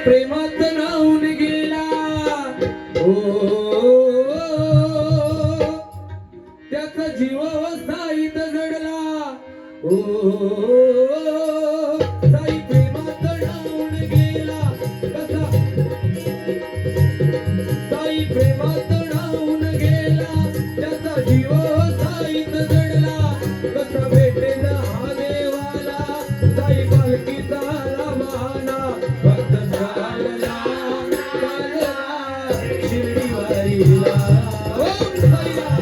प्रेमात राहून गेला ओ त्याचा जीव साईत जडला ओ साई प्रेमात राहून गेला कसा साई प्रेमात राहून गेला त्याचा जीव साईत जडला कसा भेटेला हा देवाला साई पालखीचा आला बहाना भक्त चालला शिर्डीवारीला ओम साईराम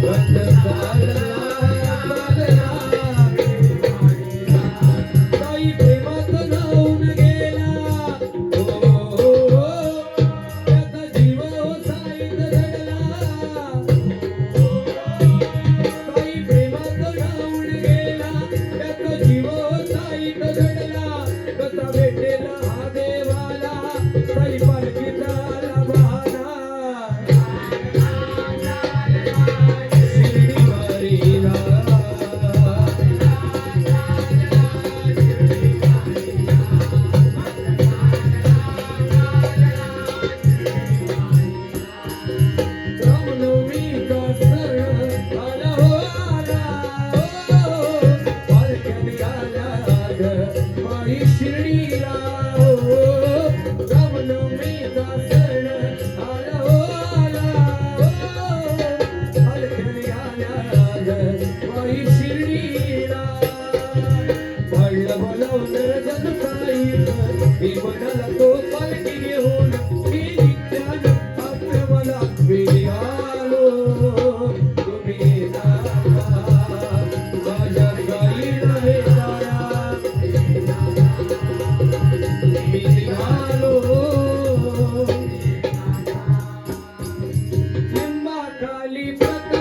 भक्त चालला साई प्रेमात राहून गेला ओ त्याचा जीव साईत जडला साई प्रेमात राहून गेला त्याचा जीव साईत जडला कसा भेटेला हा देवाला साई पालखीचा आला बहाना शिर्डीवारीला रामनवमीचा सण आला हो आला हो पालख्याने आल्या ग माई शिर्डीला हो रामनवमीचा सण आला हो आला हो पालख्याने आल्या ग माई शिर्डीला भांडलं बोलावलं जनसाईत मी म्हणाला तो पालखी घेऊन मी नित्यानं आश्रमाला मी आलो तुम्ही जाता माझ्या गाईला भेटाया मी निघालो लिंबाखाली प्रत